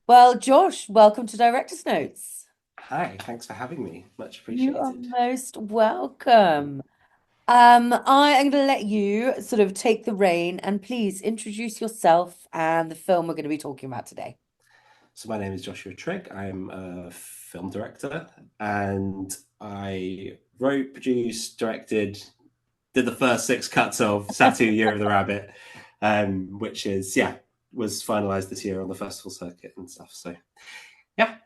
Well, Josh, welcome to Director's Notes. Hi, thanks for having me. Much You are appreciated. most welcome. I am going to let you sort of take the reign and please introduce yourself and the film we're going to be talking about today. So my name is Joshua Trigg. I'm a film director and I wrote, produced, directed, did the first six cuts of Satu Year of the Rabbit, which was finalized this year on the festival circuit and stuff. So yeah,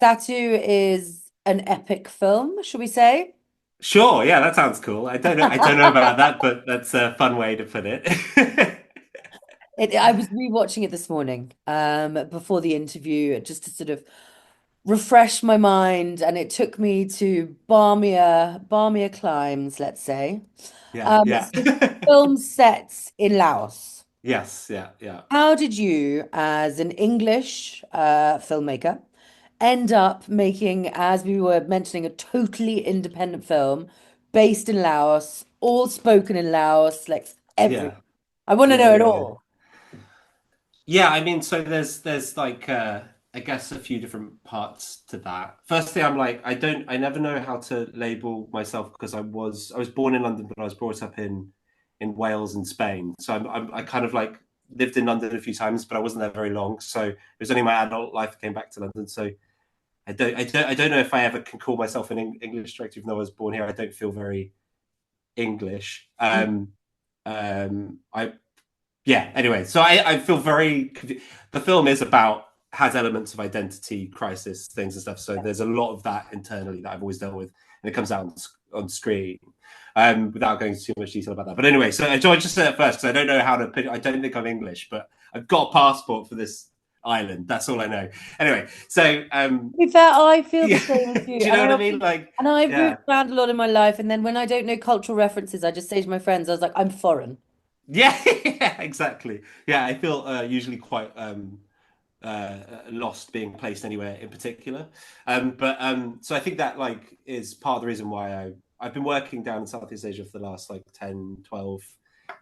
Satu is an epic film, shall we say? sure, yeah, that sounds cool. I don't know about that, but that's a fun way to put it. I was rewatching it this morning, before the interview, just to sort of refresh my mind, and it took me to balmier climes, let's say. Yeah, yeah. So the film sets in Laos. Yes, yeah, yeah. How did you, as an English filmmaker, end up making, as we were mentioning, a totally independent film based in Laos, all spoken in Laos, like every? Yeah. I want to Yeah, know it yeah, yeah. all. Yeah, I mean, so there's like I guess a few different parts to that. Firstly, I never know how to label myself because I was born in London, but I was brought up in Wales and Spain. So I kind of like lived in London a few times, but I wasn't there very long. So it was only my adult life I came back to London. So I don't know if I ever can call myself an English director, even though I was born here. I don't feel very English. I yeah, anyway, so I feel very the film is about has elements of identity crisis things and stuff, so there's a lot of that internally that I've always dealt with, and it comes out on screen, without going into too much detail about that. But anyway, so I just said it first because I don't know how to put it. I don't think I'm English, but I've got a passport for this island. That's all I know. Anyway, so To be fair, I feel the yeah. same as you, Do you and know I what I mean? often, Like, and I've moved yeah. around a lot in my life, and then when I don't know cultural references, I just say to my friends, I was like, I'm foreign. Yeah, yeah, exactly. Yeah, I feel usually quite lost being placed anywhere in particular. But so I think that like is part of the reason why I've been working down in Southeast Asia for the last like 10, 12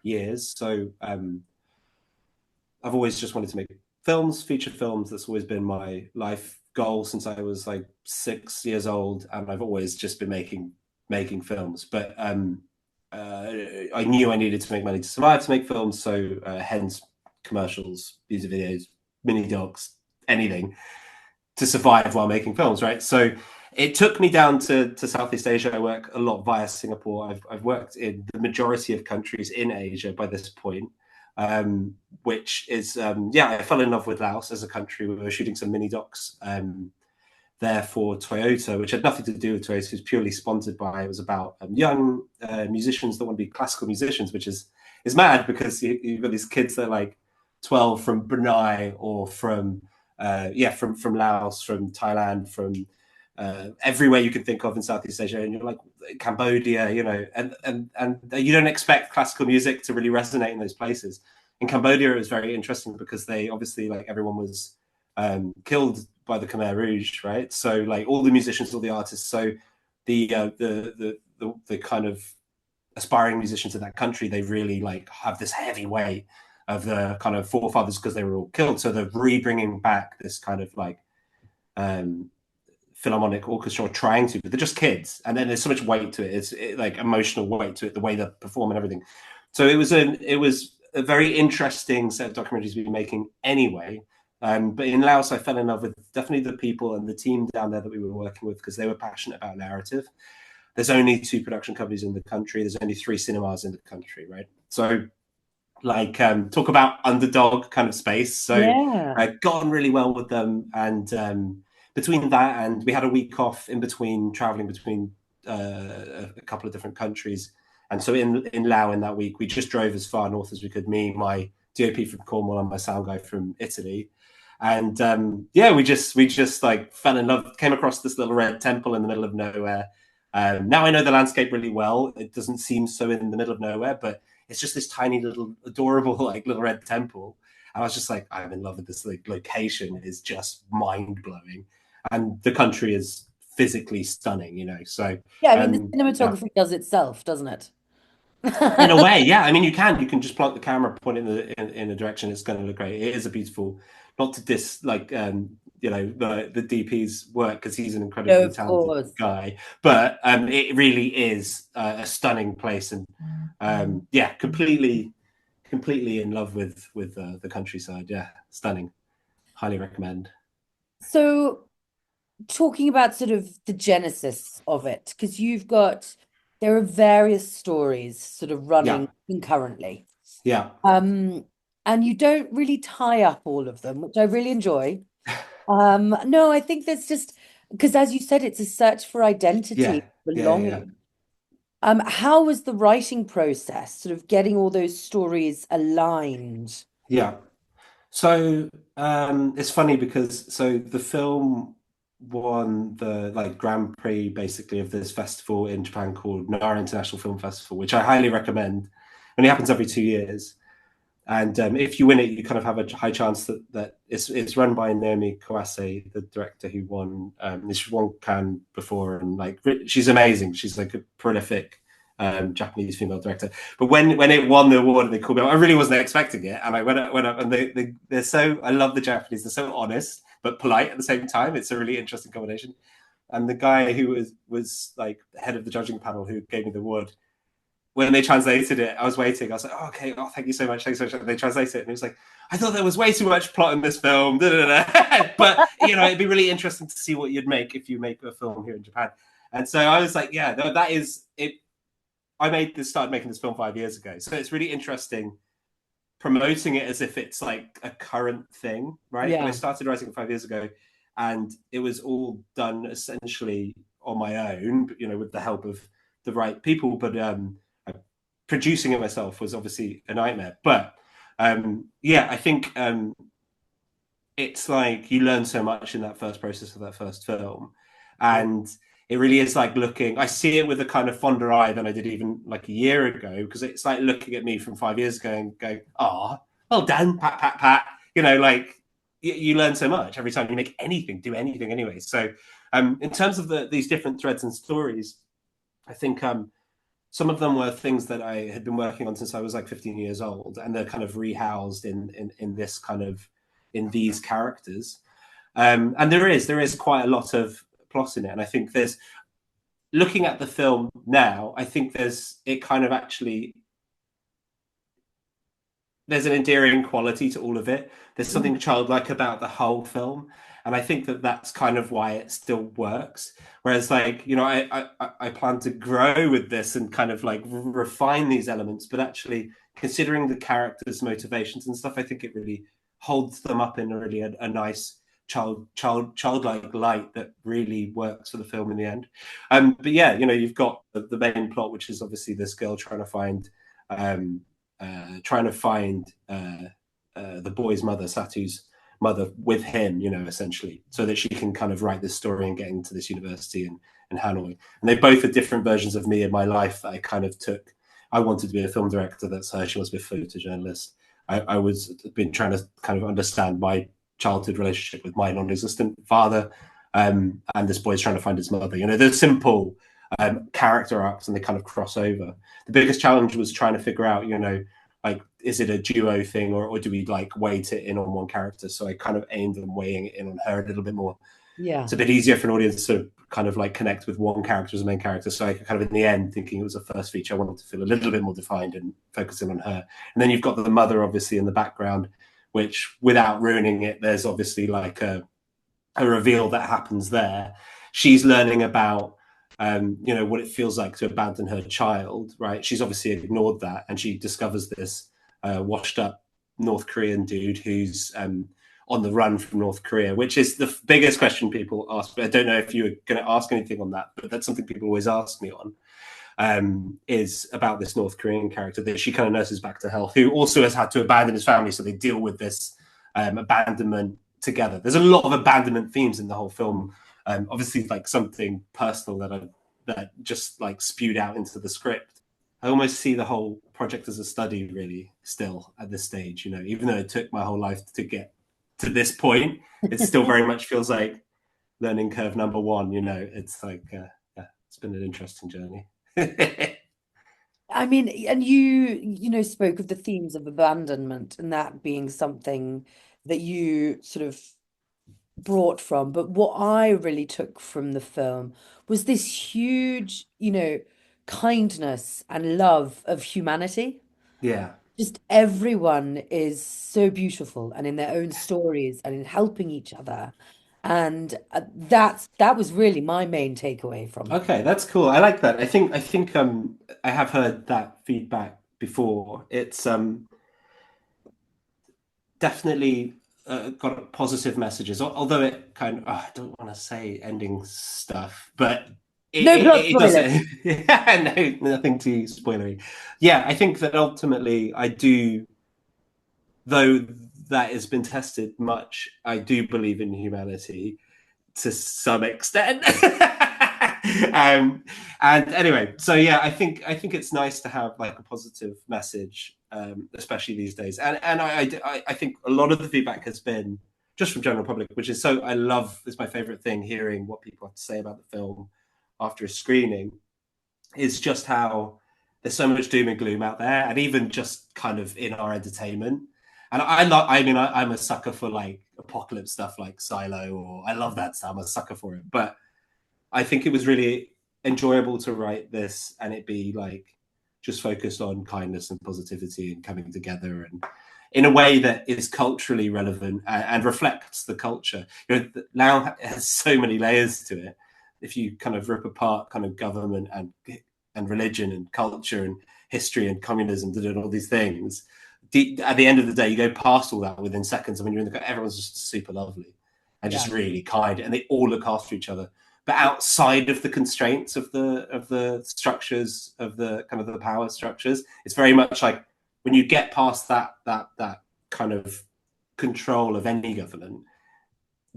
years. So I've always just wanted to make films, feature films. That's always been my life goal since I was like 6 years old, and I've always just been making films. But I knew I needed to make money to survive to make films, so hence commercials, music videos, mini docs, anything to survive while making films, right? So it took me down to Southeast Asia. I work a lot via Singapore. I've worked in the majority of countries in Asia by this point, which is, yeah, I fell in love with Laos as a country. We were shooting some mini docs there for Toyota, which had nothing to do with Toyota. It was purely sponsored by. It was about young musicians that want to be classical musicians, which is mad because you've got these kids that are like 12 from Brunei or from Laos, from Thailand, from everywhere you can think of in Southeast Asia, and you're like Cambodia, and you don't expect classical music to really resonate in those places. In Cambodia, it was very interesting because they obviously like everyone was killed by the Khmer Rouge, right? So like all the musicians, all the artists, so the kind of aspiring musicians in that country, they really like have this heavy weight of the kind of forefathers because they were all killed. So they're re-bringing back this kind of like um, philharmonic orchestra trying to, but they're just kids, and then there's so much weight to it. Like emotional weight to it, the way they perform and everything. So it was a very interesting set of documentaries we've been making anyway. But in Laos, I fell in love with definitely the people and the team down there that we were working with because they were passionate about narrative. There's only two production companies in the country. There's only three cinemas in the country, right? So like talk about underdog kind of space. So Yeah. I got on really well with them, and between that and we had a week off in between traveling between a couple of different countries, and so in Laos in that week we just drove as far north as we could. Me, my DOP from Cornwall, and my sound guy from Italy, and yeah, we just like fell in love. Came across this little red temple in the middle of nowhere. Now I know the landscape really well. It doesn't seem so in the middle of nowhere, but it's just this tiny little adorable like little red temple. And I was just like, I'm in love with this like location. Is just mind blowing, and the country is physically stunning. So Yeah, I mean, the um, yeah, cinematography does itself, doesn't it? In a way, yeah. I mean, you can just plonk the camera, point it in a direction. It's going to look great. It is a beautiful, not to diss like the DP's work because he's an No, incredibly of talented course. guy, but it really is a stunning place, and yeah, completely in love with the countryside. Yeah, stunning. Highly recommend. So, talking about sort of the genesis of it, because there are various stories sort of Yeah, running concurrently. yeah, Um, and you don't really tie up all of them, which I really enjoy. No, I think there's just because as you said, it's a search for yeah, identity, yeah. belonging. How was the writing process, sort of getting all those stories aligned? Yeah. So it's funny because the film won the like Grand Prix basically of this festival in Japan called Nara International Film Festival, which I highly recommend. Only happens every 2 years, and if you win it, you kind of have a high chance that it's run by Naomi Kawase, the director who won she's won Cannes before, and like she's amazing. She's like a prolific Japanese female director. But when it won the award and they called me up, I really wasn't expecting it. And I went up and they're so I love the Japanese. They're so honest but polite at the same time. It's a really interesting combination. And the guy who was like head of the judging panel who gave me the award, when they translated it, I was waiting. I was like, oh, okay, oh, thank you so much. Thanks so much. And they translated it, and it was like, I thought there was way too much plot in this film. Da, da, da. But it'd be really interesting to see what you'd make if you make a film here in Japan. And so I was like, yeah, that is it. Started making this film 5 years ago, so it's really interesting promoting it as if it's like a current thing, right? But I Yeah, started writing it 5 years ago, and it was all done essentially on my own, with the help of the right people. But producing it myself was obviously a nightmare. But yeah, I think it's like you learn so much in that first process of that first film, yeah, and it really is like looking. I see it with a kind of fonder eye than I did even like a year ago, because it's like looking at me from 5 years ago and going, "Ah, well done, pat pat pat." Like you learn so much every time you make anything, do anything anyway. So, in terms of these different threads and stories, I think some of them were things that I had been working on since I was like 15 years old, and they're kind of rehoused in this kind of in these characters. And there is quite a lot of plot in it, and I think there's looking at the film now, I think it kind of actually there's an endearing quality to all of it. There's something childlike about the whole film, and I think that's kind of why it still works. Whereas, like I plan to grow with this and kind of like refine these elements, but actually considering the characters' motivations and stuff, I think it really holds them up in a nice childlike light that really works for the film in the end. But yeah, you've got the main plot, which is obviously this girl um, trying to find the boy's mother, Satu's mother, with him, essentially, so that she can kind of write this story and get into this university in Hanoi. And they both are different versions of me in my life that I kind of took. I wanted to be a film director. That's her. She wants to be a photojournalist. I was been trying to kind of understand my childhood relationship with my non-existent father, and this boy's trying to find his mother. They're simple character arcs, and they kind of cross over. The biggest challenge was trying to figure out, like, is it a duo thing, or do we like weight it in on one character? So I kind of aimed on weighing it in on her a little bit more. yeah, It's a bit easier for an audience to kind of like connect with one character as a main character. So I kind of in the end, thinking it was a first feature, I wanted to feel a little bit more defined and focusing on her. And then you've got the mother obviously in the background, which without ruining it, there's obviously like a reveal that happens there. She's learning about what it feels like to abandon her child, right? She's obviously ignored that, and she discovers this washed up North Korean dude who's on the run from North Korea, which is the biggest question people ask. I don't know if you were going to ask anything on that, but that's something people always ask me on. Is about this North Korean character that she kind of nurses back to health, who also has had to abandon his family, so they deal with this abandonment together. There's a lot of abandonment themes in the whole film. Obviously, like something personal that just like spewed out into the script. I almost see the whole project as a study, really, still at this stage. Even though it took my whole life to get to this point, it still very much feels like learning curve number one. It's like, yeah, it's been an interesting journey. I mean, and you spoke of the themes of abandonment and that being something that you sort of brought from. But what I really took from the film was this huge, kindness and love of humanity. Yeah. Just everyone is so beautiful and in their own stories and in helping each other. And that was really my main takeaway from it. Okay, that's cool. I like that. I think I have heard that feedback before. It's definitely got positive messages, although it kind of, I don't want to say ending stuff, but No plot it does. spoilers. Yeah, no, nothing too spoilery. Yeah, I think that ultimately I do, though that has been tested much, I do believe in humanity to some extent. um, and anyway, so yeah, I think it's nice to have like a positive message, especially these days. And I think a lot of the feedback has been just from general public, which is so I love. It's my favorite thing hearing what people have to say about the film after a screening. Is just how there's so much doom and gloom out there, and even just kind of in our entertainment. And I love. I mean, I'm a sucker for like apocalypse stuff, like Silo, or I love that stuff. I'm a sucker for it. But I think it was really enjoyable to write this, and it be like just focused on kindness and positivity and coming together, and in a way that is culturally relevant and reflects the culture. Now has so many layers to it. If you kind of rip apart kind of government and religion and culture and history and communism and all these things, at the end of the day, you go past all that within seconds. I mean, everyone's just super lovely and Yeah. just really kind, and they all look after each other. But outside of the constraints of the structures of the kind of the power structures, it's very much like when you get past that kind of control of any government,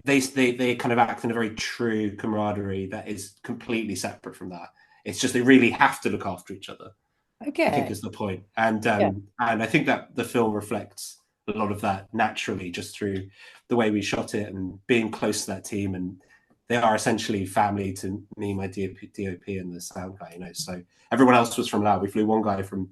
they kind of act in a very true camaraderie that is completely separate from that. It's just they really have to look after each other, I think Okay. is the point. Yeah. And I think that the film reflects a lot of that naturally just through the way we shot it and being close to that team. And they are essentially family to me, my DOP and the sound guy, So everyone else was from Laos. We flew one guy from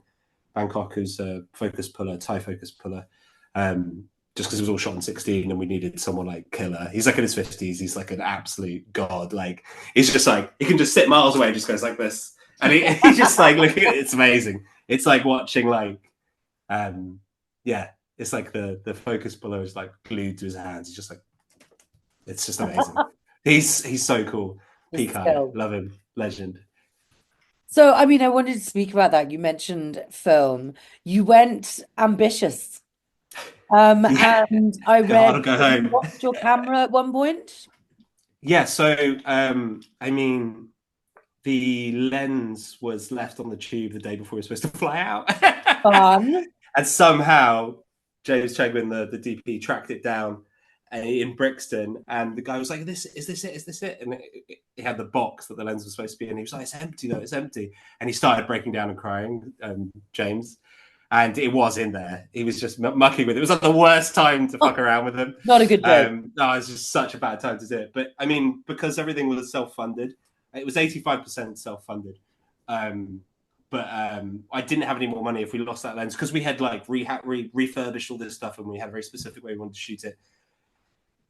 Bangkok who's a focus puller, Thai focus puller. Just because it was all shot in 16 and we needed someone like killer. He's like in his 50s. He's like an absolute god. Like, he's just like, he can just sit miles away and just goes like this. And he's just like, look at it. It's amazing. It's like watching like, um, yeah, it's like the focus puller is like glued to his hands. He's just like, it's just amazing. He's so cool. The Peak eye. skill. Love him. Legend. So, I mean, I wanted to speak about that. You mentioned film. You went ambitious. Yeah. And I Go hard read or go that you home. lost your camera at one point. Yeah. So, I mean, the lens was left on the tube the day before we were supposed to fly out. Fun. And somehow James Chegwin, the DP, tracked it down in Brixton. And the guy was like, is this it? Is this it? And he had the box that the lens was supposed to be in. He was like, it's empty though, it's empty. And he started breaking down and crying, James. And it was in there. He was just mucking with it. It was like the worst time to fuck around with him. Not a good joke. No, it was just such a bad time to do it. But I mean, because everything was self-funded, it was 85% self-funded. But I didn't have any more money if we lost that lens because we had like refurbished all this stuff and we had a very specific way we wanted to shoot it.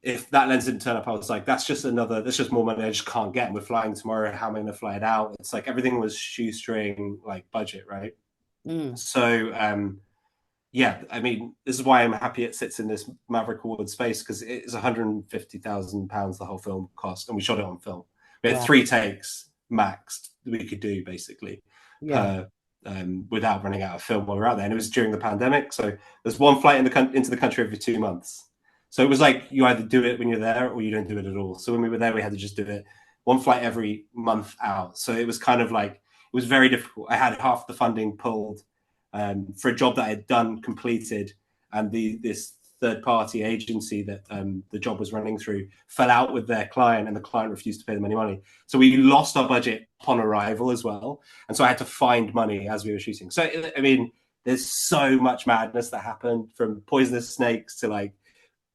If that lens didn't turn up, I was like, that's just more money I just can't get. And we're flying tomorrow. How am I going to fly it out? It's like everything was shoestring like budget, right? Mm. So yeah, I mean, this is why I'm happy it sits in this Maverick Award space because it's £150,000 the whole film cost, and we shot it on film. We had Wow. 3 takes max we could do basically Yeah. per without running out of film while we were out there. And it was during the pandemic, so there's one flight into the country every 2 months. So it was like you either do it when you're there or you don't do it at all. So when we were there, we had to just do it one flight every month out. So it was kind of like it was very difficult. I had half the funding pulled for a job that I had done completed, and this third party agency that the job was running through fell out with their client, and the client refused to pay them any money. So we lost our budget upon arrival as well, and so I had to find money as we were shooting. So I mean, there's so much madness that happened, from poisonous snakes to like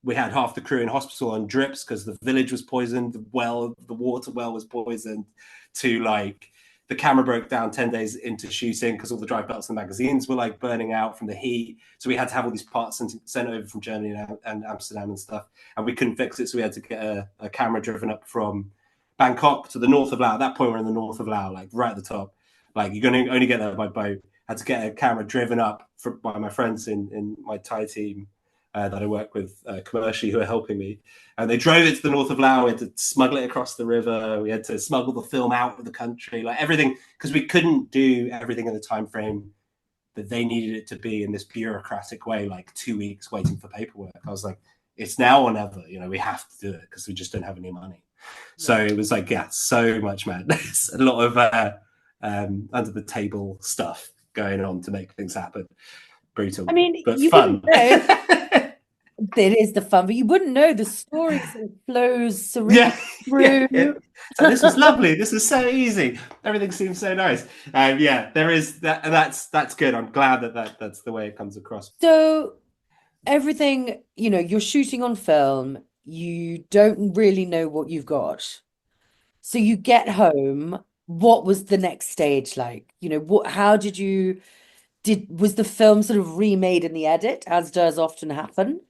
we had half the crew in hospital on drips because the village was poisoned, the water well was poisoned, to like the camera broke down 10 days into shooting because all the drive belts and magazines were like burning out from the heat. So we had to have all these parts sent over from Germany and Amsterdam and stuff. And we couldn't fix it. So we had to get a camera driven up from Bangkok to the north of Laos. At that point, we're in the north of Laos, like right at the top. Like you're going to only get there by boat. Had to get a camera driven up by my friends in my Thai team that I work with commercially, who are helping me. And they drove it to the north of Laos. We had to smuggle it across the river. We had to smuggle the film out of the country, like everything, because we couldn't do everything in the time frame that they needed it to be in this bureaucratic way, like 2 weeks waiting for paperwork. I was like, it's now or never, we have to do it because we just don't have any money. So it was like, yeah, so much madness, a lot of under the table stuff going on to make things happen. Brutal, I mean, but you fun. wouldn't know. It is the fun, but you wouldn't know the story sort of flows serenely yeah, through. yeah. So this was lovely. This is so easy. Everything seems so nice. Yeah, there is that. That's good. I'm glad that's the way it comes across. So everything, you're shooting on film, you don't really know what you've got. So you get home, what was the next stage like? How was the film sort of remade in the edit, as does often happen?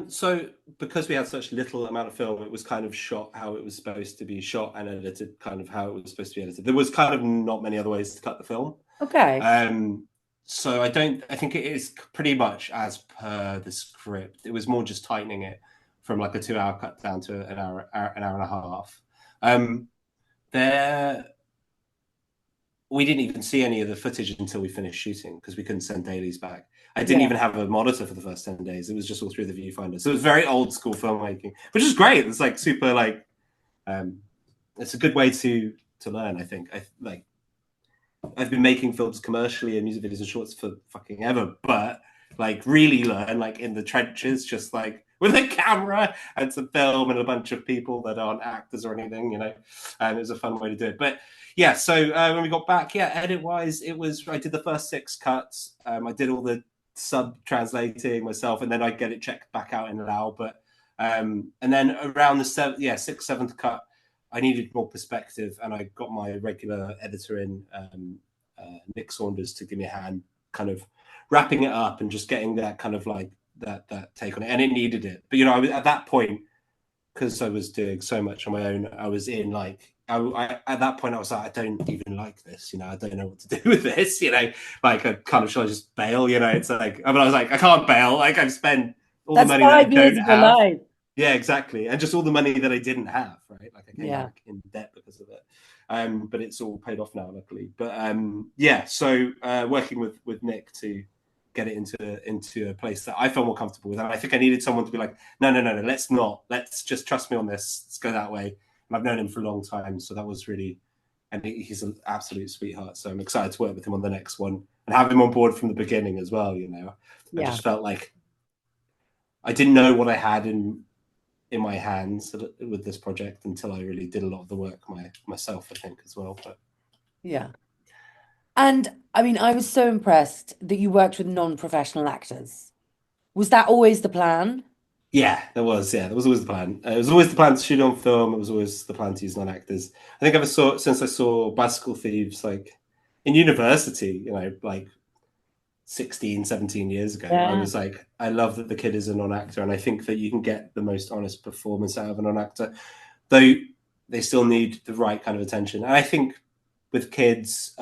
So because we had such little amount of film, it was kind of shot how it was supposed to be shot and edited kind of how it was supposed to be edited. There was kind of not many other ways to cut the film. Okay. So I think it is pretty much as per the script. It was more just tightening it from like a 2 hour cut down to an hour and a half. There we didn't even see any of the footage until we finished shooting because we couldn't send dailies back. I didn't even have a monitor for the first 10 days. It was just all through the viewfinder. So it was very old school filmmaking, which is great. It's like super like, it's a good way to learn, I think. I've been making films commercially and music videos and shorts for fucking ever, but like really learn like in the trenches, just like with a camera and some film and a bunch of people that aren't actors or anything, and it was a fun way to do it. But yeah, so when we got back, edit wise, I did the first 6 cuts. I did all the sub translating myself, and then I get it checked back out in Lao. But and then around the 6th, 7th cut, I needed more perspective, and I got my regular editor in, Nick Saunders, to give me a hand, kind of wrapping it up and just getting that kind of like that take on it, and it needed it. But I was at that point, because I was doing so much on my own. I was in like I at that point I was like, I don't even like this, I don't know what to do with this, like I kind of should I just bail, it's like, I was like, I can't bail, like I've spent all the money that I don't have. Life. Yeah, exactly. And just all the money that I didn't have, right? Like I came back in debt because of it. But it's all paid off now, luckily. But so working with Nick to get it into a place that I felt more comfortable with. And I think I needed someone to be like, no, let's just trust me on this. Let's go that way. And I've known him for a long time. So that was really, and he's an absolute sweetheart. So I'm excited to work with him on the next one and have him on board from the beginning as well. I just felt like I didn't know what I had in my hands with this project until I really did a lot of the work myself, I think, as well. But yeah. And I mean, I was so impressed that you worked with non-professional actors. Was that always the plan? Yeah, there was. Yeah, that was always the plan. It was always the plan to shoot on film. It was always the plan to use non-actors. I think since I saw Bicycle Thieves, like in university, like 16, 17 years ago, I was like, I love that the kid is a non-actor, and I think that you can get the most honest performance out of a non-actor, though they still need the right kind of attention. And I think with kids,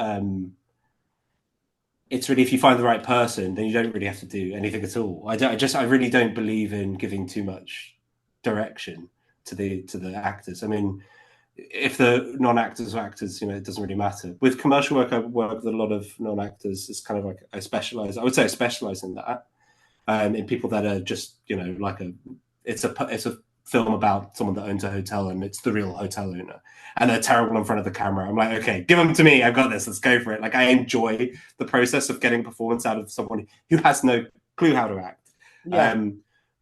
it's really, if you find the right person, then you don't really have to do anything at all. I really don't believe in giving too much direction to the actors. I mean, if the non-actors are actors, it doesn't really matter. With commercial work, I work with a lot of non-actors. It's kind of like I would say I specialize in that, in people that are just, like it's a film about someone that owns a hotel and it's the real hotel owner and they're terrible in front of the camera. I'm like, okay, give them to me. I've got this. Let's go for it. Like I enjoy the process of getting performance out of someone who has no clue how to act. Yeah.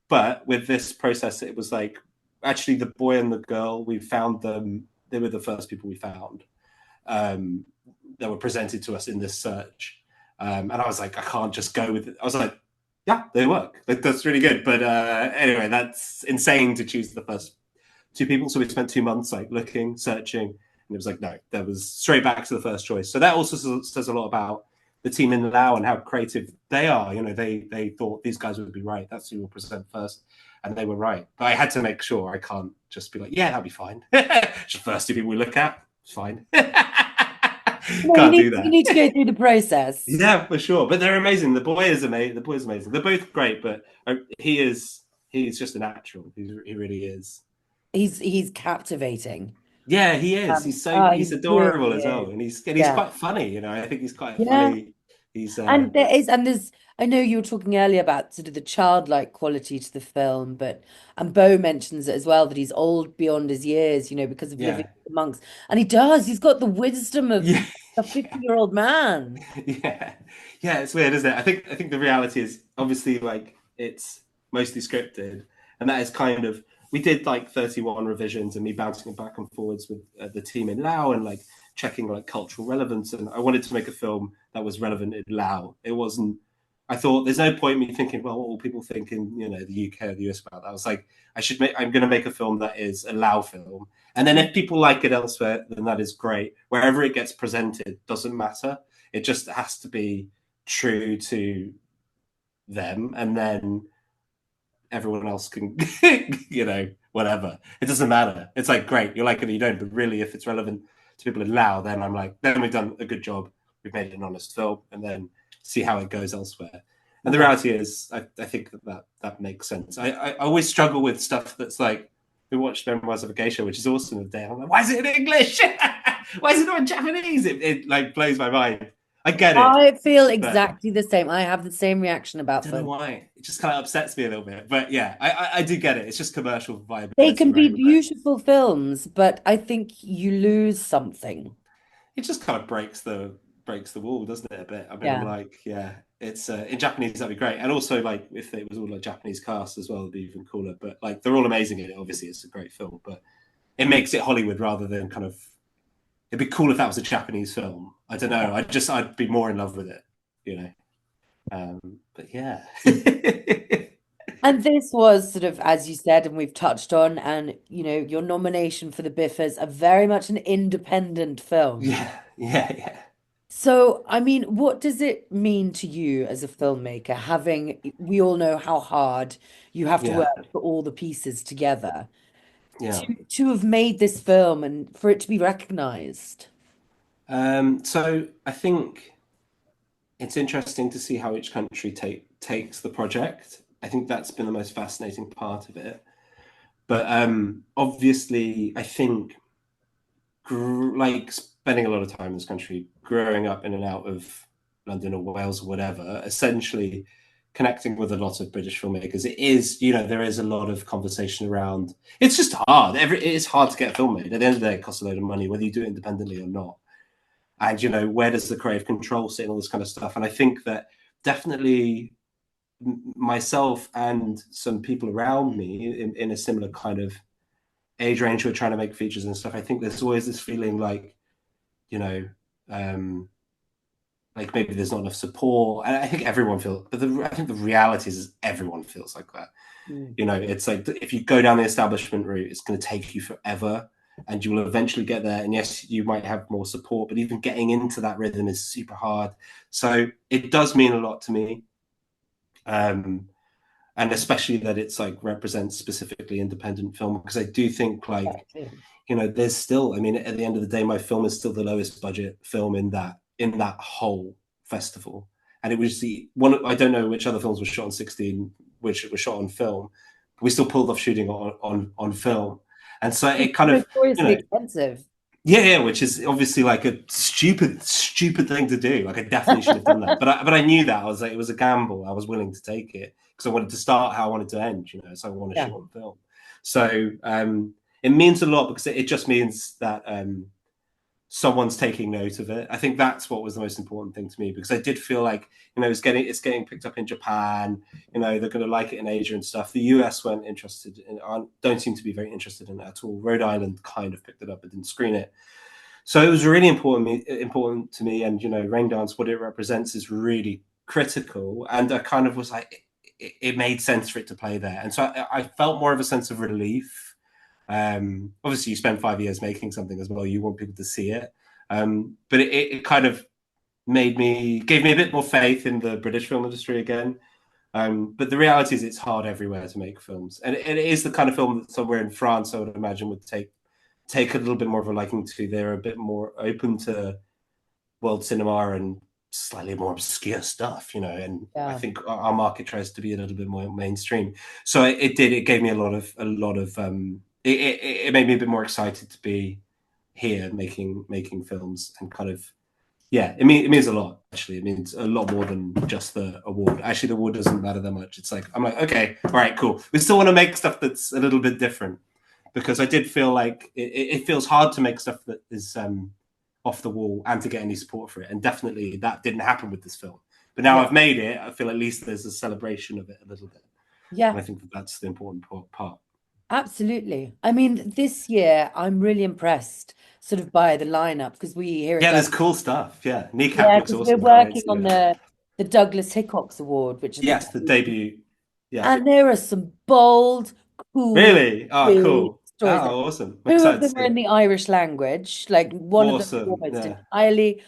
But with this process, it was like, actually the boy and the girl, we found them. They were the first people we found that were presented to us in this search. And I was like, I can't just go with it. I was like, yeah, they work. That's really good. But anyway, that's insane to choose the first 2 people. So we spent 2 months like looking, searching, And it was like, no, that was straight back to the first choice. So that also says a lot about the team in Laos and how creative they are. You know, they thought these guys would be right. That's who will present first. And they were right. But I had to make sure I can't just be like, yeah, that'll be fine. Just the first two people we look at, it's fine. No, Can't do you that. need to go through the process. Yeah, for sure. But they're amazing. The boy is amazing. The boy is amazing. They're both great, but he's just a natural. He really is. He's captivating. Yeah, he is. He's He adorable really as is. well, and he's Yeah. quite funny. You know, I think he's quite Yeah. funny. He's And there's, I know you were talking earlier about sort of the childlike quality to the film, but, and Bo mentions it as well, that he's old beyond his years, because of living yeah, with the monks. And he does, he's got the wisdom of yeah, a 50-year-old man. yeah, yeah. It's weird, isn't it? I think the reality is obviously like it's mostly scripted, and that is kind of we did like 31 revisions and me bouncing it back and forwards with the team in Lao and like checking like cultural relevance. And I wanted to make a film that was relevant in Lao. It wasn't. I thought there's no point in me thinking, well, what will people think in the UK or the US about that? I was like, I'm going to make a film that is a Lao film, and then if people like it elsewhere, then that is great. Wherever it gets presented doesn't matter. It just has to be true to them, and then everyone else can, whatever. It doesn't matter. It's like, great, you like it or you don't. But really, if it's relevant to people in Lao, then I'm like, then we've done a good job. We've made an honest film, and then see how it goes elsewhere. And the Yeah. reality is, I think that makes sense. I always struggle with stuff that's like, we watched Memoirs of a Geisha, which is awesome today. I'm like, why is it in English? Why is it not in Japanese? It like blows my mind. I get it, I feel but exactly the same. I have the same reaction I about don't know film. why. It just kind of upsets me a little bit. But yeah, I do get it. It's just commercial They viability, can be right? But beautiful films, but I think you lose something. it just kind of breaks the wall, doesn't it? A bit. I mean, I'm Yeah. like, yeah, it's in Japanese that'd be great, and also like if it was all like Japanese cast as well, it'd be even cooler. But like they're all amazing in it. Obviously, it's a great film, but it makes it Hollywood rather than kind of. It'd be cool if that was a Japanese film. I don't know. I'd be more in love with it, you know. But yeah. And this was sort of, as you said, and we've touched on, and your nomination for the BIFAs are very much an independent film. Yeah, yeah, yeah, So, I mean, what does it mean to you as a filmmaker, we all know how hard you have to yeah, work for all the pieces together yeah. to have made this film and for it to be recognized? So I think it's interesting to see how each country takes the project. I think that's been the most fascinating part of it. But obviously, I think like spending a lot of time in this country, growing up in and out of London or Wales or whatever, essentially connecting with a lot of British filmmakers. It is, there is a lot of conversation around. It's just hard. It is hard to get a film made. At the end of the day, it costs a load of money, whether you do it independently or not. And where does the creative control sit and all this kind of stuff. And I think that definitely myself and some people around me in a similar kind of age range who are trying to make features and stuff, I think there's always this feeling like, you know, like maybe there's not enough support. And I think everyone feels, but I think the reality is everyone feels like that. Mm. It's like if you go down the establishment route, it's going to take you forever, and you will eventually get there. And yes, you might have more support, but even getting into that rhythm is super hard. So it does mean a lot to me. And especially that it's like represents specifically independent film, because I do think like, Exactly. there's still, I mean, at the end of the day, my film is still the lowest budget film in that whole festival. And it was the one, I don't know which other films were shot on 16, which was shot on film, but we still pulled off shooting on film. And so it It's kind of, notoriously expensive. yeah, which is obviously like a stupid thing to do. Like I definitely should have done that, but I knew that I was like, it was a gamble. I was willing to take it because I wanted to start how I wanted to end. So I want to Yeah. shoot on film. So it means a lot because it just means that someone's taking note of it. I think that's what was the most important thing to me, because I did feel like it's getting picked up in Japan. They're going to like it in Asia and stuff. The US weren't interested in, don't seem to be very interested in it at all. Rhode Island kind of picked it up but didn't screen it. So it was really important to me. And Raindance, what it represents is really critical. And I kind of was like, it made sense for it to play there. And so I felt more of a sense of relief Obviously, you spend 5 years making something as well. You want people to see it, but it kind of gave me a bit more faith in the British film industry again. But the reality is, it's hard everywhere to make films, and it is the kind of film that somewhere in France, I would imagine, would take a little bit more of a liking to. They're a bit more open to world cinema and slightly more obscure stuff, and I Yeah. think our market tries to be a little bit more mainstream. So it gave me a lot of it made me a bit more excited to be here making films, and kind of, yeah, it means a lot. Actually, it means a lot more than just the award. Actually, the award doesn't matter that much. It's like, I'm like, okay, all right, cool. We still want to make stuff that's a little bit different, because I did feel like it feels hard to make stuff that is off the wall and to get any support for it. And definitely that didn't happen with this film. But now Yeah. I've made it, I feel at least there's a celebration of it a little bit. Yeah. And I think that's the important part. Absolutely. I mean, this year I'm really impressed sort of by the lineup because we here at Yeah, Dove. there's cool stuff. Yeah, Kneecap Yeah, looks because we're awesome. Can't wait to working see on it. the Douglas Hickox Award, which is the Yes, the debut. Yeah. and there are some bold, cool, Really? Oh, big cool. stories. Like, Oh, awesome. I'm two of excited to them see are in it. the Irish language. Like one of them is Awesome. almost Yeah. entirely.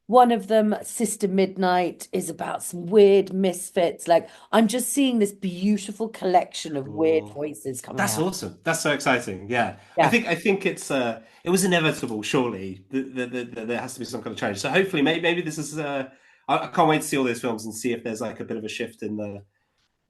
One of them, Sister Midnight, is about some weird misfits. Like I'm just seeing this beautiful collection of weird Cool. voices coming That's out. awesome. That's so exciting. Yeah. I Yeah, think I think it was inevitable, surely, that there has to be some kind of change. So hopefully maybe this is I can't wait to see all those films and see if there's like a bit of a shift in the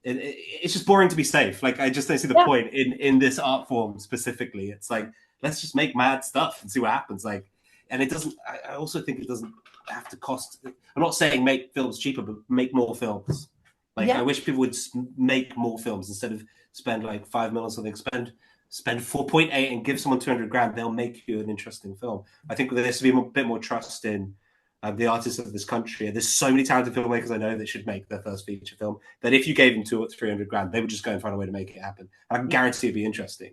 it's just boring to be safe. Like, I just don't see the yeah, point in this art form specifically. It's like, let's just make mad stuff and see what happens. Like, and it doesn't. I also think it doesn't have to cost. I'm not saying make films cheaper, but make more films. Like, I yeah. wish people would make more films instead of spend like 5 million or something. Spend 4.8 and give someone 200 grand. They'll make you an interesting film. I think there has to be a bit more trust in the artists of this country. There's so many talented filmmakers I know that should make their first feature film, that if you gave them 200 or 300 grand, they would just go and find a way to make it happen. I can guarantee it'd be interesting,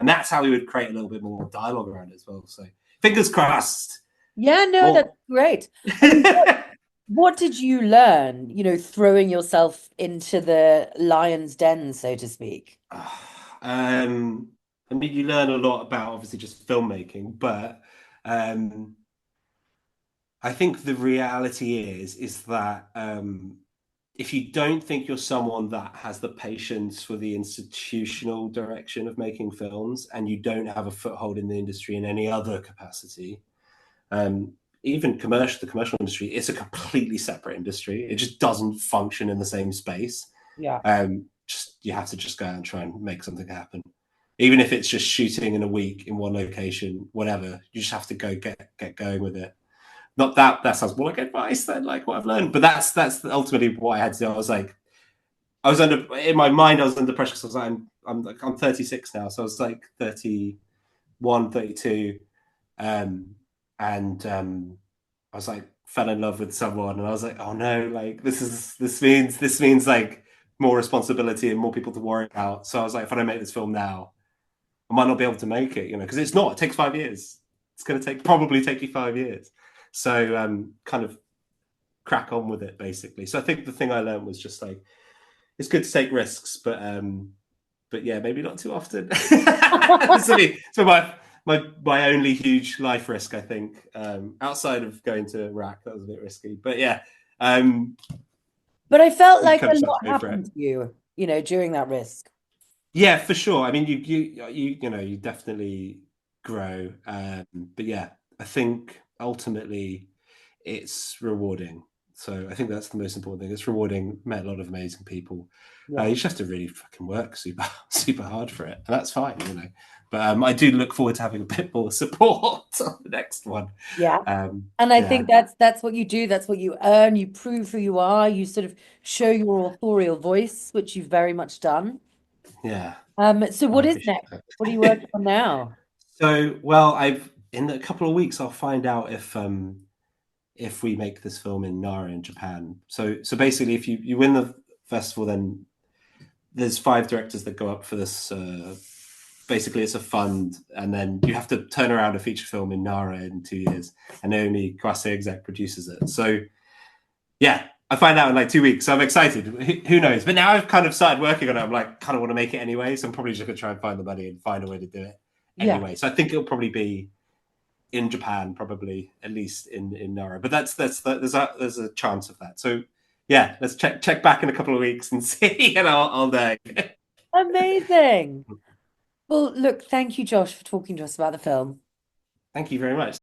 and that's how we would create a little bit more dialogue around it as well. So fingers crossed. Yeah, no, that's Well, great. I mean, what did you learn, throwing yourself into the lion's den, so to speak? I mean, you learn a lot about obviously just filmmaking, but um, I think the reality is that if you don't think you're someone that has the patience for the institutional direction of making films, and you don't have a foothold in the industry in any other capacity, um, even the commercial industry, it's a completely separate industry. It just doesn't function in the same space. Yeah. Just you have to just go out and try and make something happen. Even if it's just shooting in a week in one location, whatever, you just have to go get going with it. Not that sounds more like advice than like what I've learned, but that's ultimately what I had to do. I was under in my mind, I was under pressure because I was like, I'm 36 now, so I was like 31, 32, and I was like fell in love with someone, and I was like, oh no, like this means like more responsibility and more people to worry about. So I was like, if I don't make this film now, I might not be able to make it, because it's not. It takes 5 years. It's going to probably take you 5 years. So kind of crack on with it, basically. So I think the thing I learned was just like, it's good to take risks, but yeah, maybe not too often. So my only huge life risk, I think, outside of going to Iraq, that was a bit risky. But yeah, But I felt you like kind a of just have lot to go for it. happened to you, during that risk. Yeah, for sure. I mean, you definitely grow. But yeah, I think ultimately it's rewarding. So I think that's the most important thing. It's rewarding. Met a lot of amazing people. Yeah. You just have to really fucking work super super hard for it, and that's fine. But I do look forward to having a bit more support on the next one. Yeah. Um, And I yeah, think that's what you do. That's what you earn. You prove who you are. You sort of show your authorial voice, which you've very much done. yeah. So I what is appreciate next? that. What are you working on now? So, well, I've in a couple of weeks I'll find out if we make this film in Nara in Japan. So basically, if you win the festival, then there's 5 directors that go up for this. Basically, it's a fund, and then you have to turn around a feature film in Nara in 2 years, and only Kwase Exec produces it. So yeah, I find out in like 2 weeks, so I'm excited. Who knows? But now I've kind of started working on it. I'm like, kind of want to make it anyway, so I'm probably just gonna try and find the money and find a way to do it Yeah. anyway. So I think it'll probably be in Japan, probably at least in Nara. But there's a chance of that. So yeah, let's check back in a couple of weeks and see, and I'll know. Amazing. Well, look, thank you, Josh, for talking to us about the film. Thank you very much.